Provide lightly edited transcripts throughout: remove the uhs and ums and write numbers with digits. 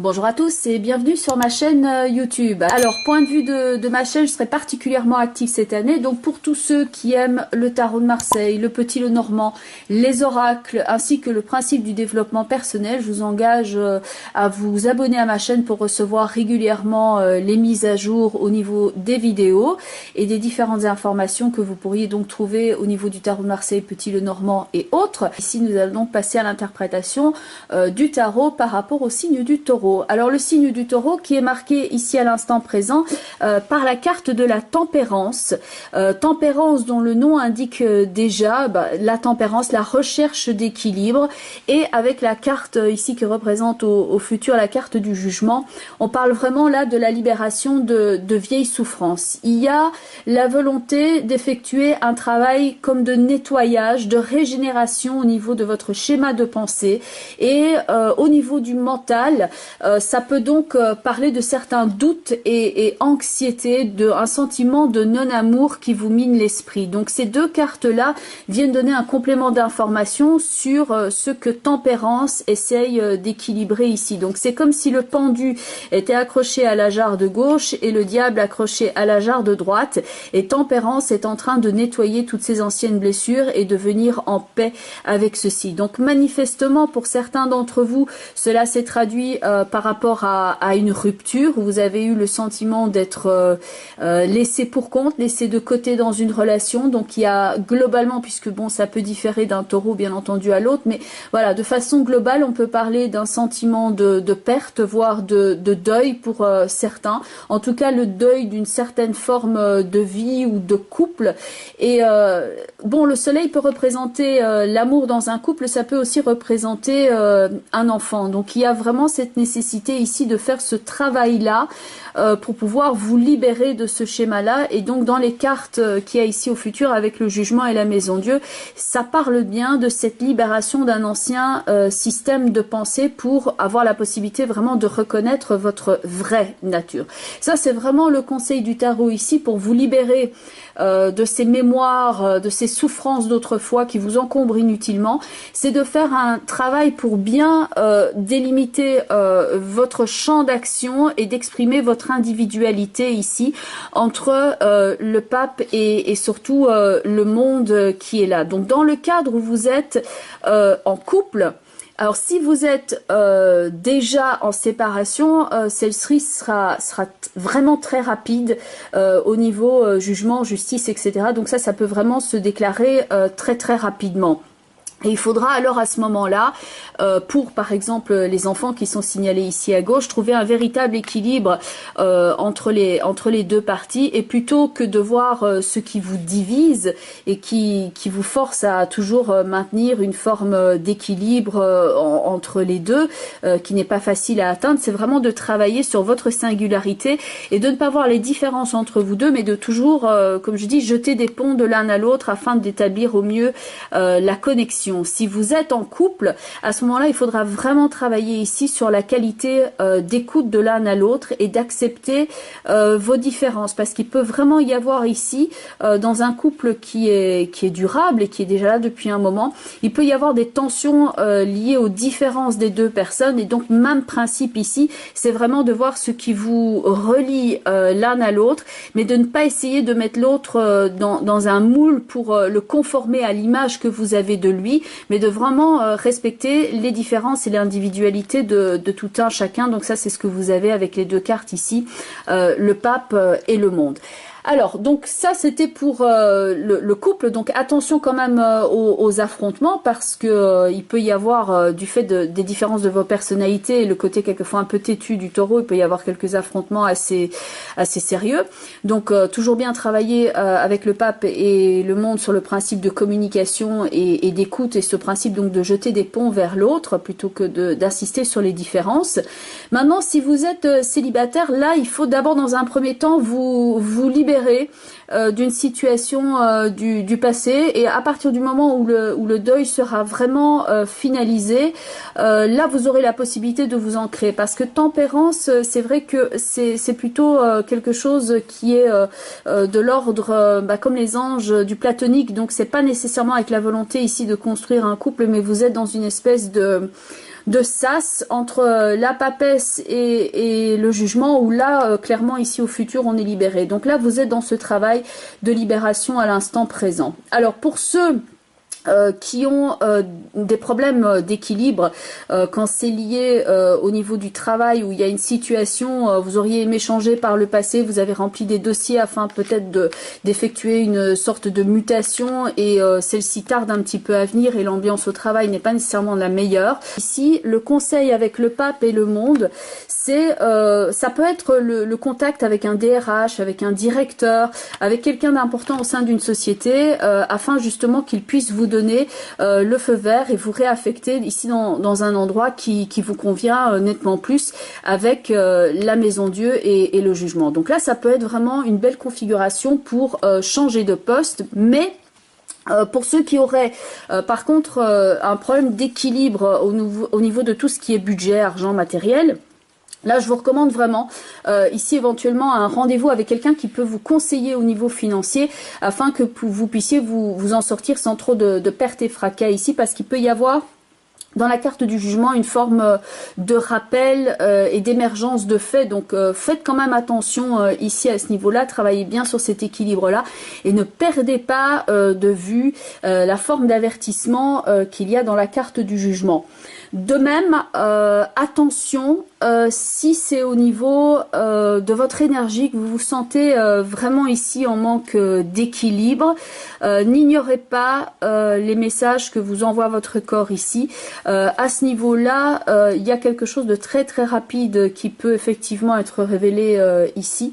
Bonjour à tous et bienvenue sur ma chaîne YouTube. Alors, point de vue de ma chaîne, je serai particulièrement active cette année. Donc, pour tous ceux qui aiment le tarot de Marseille, le petit le normand, les oracles, ainsi que le principe du développement personnel, je vous engage à vous abonner à ma chaîne pour recevoir régulièrement les mises à jour au niveau des vidéos et des différentes informations que vous pourriez donc trouver au niveau du tarot de Marseille, petit le normand et autres. Ici, nous allons donc passer à l'interprétation du tarot par rapport au signe du taureau. Alors le signe du taureau qui est marqué ici à l'instant présent par la carte de la tempérance. Tempérance dont le nom indique déjà la tempérance, la recherche d'équilibre, et avec la carte ici qui représente au futur la carte du jugement, on parle vraiment là de la libération de vieilles souffrances. Il y a la volonté d'effectuer un travail comme de nettoyage, de régénération au niveau de votre schéma de pensée et au niveau du mental. Ça peut donc parler de certains doutes et anxiété, un sentiment de non-amour qui vous mine l'esprit. Donc ces deux cartes-là viennent donner un complément d'information sur ce que Tempérance essaye d'équilibrer ici. Donc c'est comme si le pendu était accroché à la jarre de gauche et le diable accroché à la jarre de droite. Et Tempérance est en train de nettoyer toutes ces anciennes blessures et de venir en paix avec ceci. Donc manifestement, pour certains d'entre vous, cela s'est traduit par rapport à une rupture où vous avez eu le sentiment d'être laissé pour compte, laissé de côté dans une relation. Donc il y a globalement, puisque bon, ça peut différer d'un taureau bien entendu à l'autre, mais voilà, de façon globale, on peut parler d'un sentiment de perte, voire de deuil pour certains. En tout cas, le deuil d'une certaine forme de vie ou de couple. Et bon, le soleil peut représenter l'amour dans un couple, ça peut aussi représenter un enfant. Donc il y a vraiment cette nécessité ici de faire ce travail-là pour pouvoir vous libérer de ce schéma-là. Et donc dans les cartes qu'il y a ici au futur avec le jugement et la maison Dieu, ça parle bien de cette libération d'un ancien système de pensée pour avoir la possibilité vraiment de reconnaître votre vraie nature. Ça, c'est vraiment le conseil du tarot ici pour vous libérer de ces mémoires, de ces souffrances d'autrefois qui vous encombrent inutilement. C'est de faire un travail pour bien délimiter votre champ d'action et d'exprimer votre individualité ici entre le pape et surtout le monde qui est là. Donc dans le cadre où vous êtes en couple, alors si vous êtes déjà en séparation, celle-ci sera vraiment très rapide au niveau jugement, justice, etc. Donc ça peut vraiment se déclarer très rapidement. Et il faudra alors à ce moment-là, pour par exemple les enfants qui sont signalés ici à gauche, trouver un véritable équilibre entre les deux parties, et plutôt que de voir ce qui vous divise et qui vous force à toujours maintenir une forme d'équilibre entre les deux, qui n'est pas facile à atteindre, c'est vraiment de travailler sur votre singularité et de ne pas voir les différences entre vous deux, mais de toujours, comme je dis, jeter des ponts de l'un à l'autre afin d'établir au mieux la connexion. Si vous êtes en couple, à ce moment-là, il faudra vraiment travailler ici sur la qualité d'écoute de l'un à l'autre et d'accepter vos différences, parce qu'il peut vraiment y avoir ici, dans un couple qui est durable et qui est déjà là depuis un moment, il peut y avoir des tensions liées aux différences des deux personnes. Et donc, même principe ici, c'est vraiment de voir ce qui vous relie l'un à l'autre, mais de ne pas essayer de mettre l'autre dans un moule pour le conformer à l'image que vous avez de lui, mais de vraiment respecter les différences et l'individualité de tout un chacun. Donc ça, c'est ce que vous avez avec les deux cartes ici, le pape et le monde. Alors, donc ça, c'était pour le couple. Donc attention quand même aux affrontements, parce que il peut y avoir, du fait des différences de vos personnalités et le côté quelquefois un peu têtu du taureau, il peut y avoir quelques affrontements assez sérieux. Donc toujours bien travailler avec le pape et le monde sur le principe de communication et d'écoute, et ce principe donc de jeter des ponts vers l'autre plutôt que d'insister sur les différences. Maintenant, si vous êtes célibataire, là, il faut d'abord dans un premier temps vous libérer d'une situation du passé, et à partir du moment où le deuil sera vraiment finalisé, là vous aurez la possibilité de vous ancrer, parce que Tempérance, c'est vrai que c'est plutôt quelque chose qui est de l'ordre comme les anges du platonique. Donc c'est pas nécessairement avec la volonté ici de construire un couple, mais vous êtes dans une espèce de de sas entre la papesse et le jugement, où là, clairement, ici au futur, on est libéré. Donc là, vous êtes dans ce travail de libération à l'instant présent. Alors, pour ceux qui ont des problèmes d'équilibre quand c'est lié au niveau du travail, où il y a une situation, vous auriez aimé changer par le passé, vous avez rempli des dossiers afin peut-être d'effectuer une sorte de mutation et celle-ci tarde un petit peu à venir et l'ambiance au travail n'est pas nécessairement la meilleure. Ici, le conseil avec le pape et le monde, c'est ça peut être le contact avec un DRH, avec un directeur, avec quelqu'un d'important au sein d'une société, afin justement qu'il puisse vous donner le feu vert et vous réaffecter ici dans un endroit qui vous convient nettement plus, avec la maison Dieu et le jugement. Donc là, ça peut être vraiment une belle configuration pour changer de poste, mais pour ceux qui auraient par contre un problème d'équilibre au niveau de tout ce qui est budget, argent, matériel, là, je vous recommande vraiment ici éventuellement un rendez-vous avec quelqu'un qui peut vous conseiller au niveau financier afin que vous puissiez vous en sortir sans trop de pertes et fracas ici, parce qu'il peut y avoir dans la carte du jugement une forme de rappel et d'émergence de faits. Donc faites quand même attention ici à ce niveau-là, travaillez bien sur cet équilibre-là et ne perdez pas de vue la forme d'avertissement qu'il y a dans la carte du jugement. De même, attention, si c'est au niveau de votre énergie que vous vous sentez vraiment ici en manque d'équilibre, n'ignorez pas les messages que vous envoie votre corps ici. À ce niveau-là, il y a quelque chose de très très rapide qui peut effectivement être révélé ici,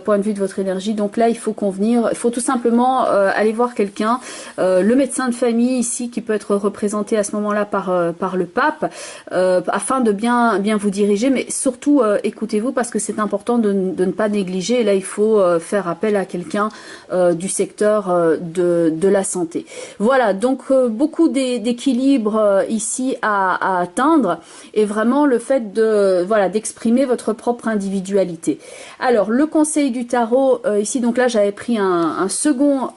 point de vue de votre énergie. Donc là, il faut convenir, il faut tout simplement aller voir quelqu'un, le médecin de famille ici qui peut être représenté à ce moment-là par le pape, afin de bien vous diriger, mais surtout écoutez-vous, parce que c'est important de ne pas négliger. Et là, il faut faire appel à quelqu'un du secteur de la santé. Voilà, donc beaucoup d'équilibre ici à atteindre, et vraiment le fait d'exprimer votre propre individualité. Alors, le conseil du tarot, ici, donc là, j'avais pris un second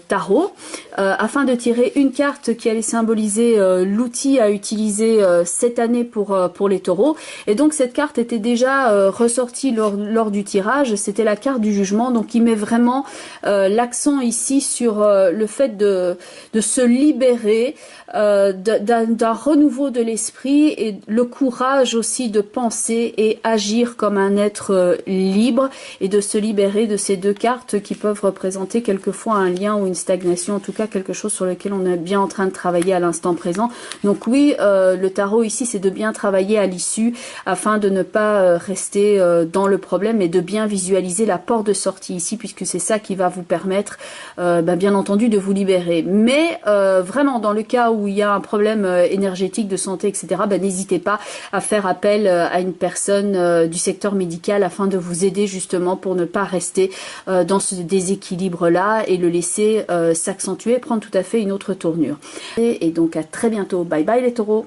tarot, afin de tirer une carte qui allait symboliser l'outil à utiliser cette année pour les taureaux. Et donc cette carte était déjà ressortie lors du tirage, c'était la carte du jugement, donc il met vraiment l'accent ici sur le fait de se libérer d'un renouveau de l'esprit, et le courage aussi de penser et agir comme un être libre, et de se libérer de ces deux cartes qui peuvent représenter quelquefois un lien ou une stagnation, en tout cas quelque chose sur lequel on est bien en train de travailler à l'instant présent. Donc oui, le tarot ici, c'est de bien travailler à l'issue afin de ne pas rester dans le problème, et de bien visualiser la porte de sortie ici, puisque c'est ça qui va vous permettre bien entendu de vous libérer. Mais vraiment, dans le cas où il y a un problème énergétique, de santé, etc., n'hésitez pas à faire appel à une personne du secteur médical afin de vous aider justement pour ne pas rester dans ce déséquilibre-là et le laisser s'accentuer, prendre tout à fait une autre tournure. Et donc à très bientôt. Bye bye les taureaux.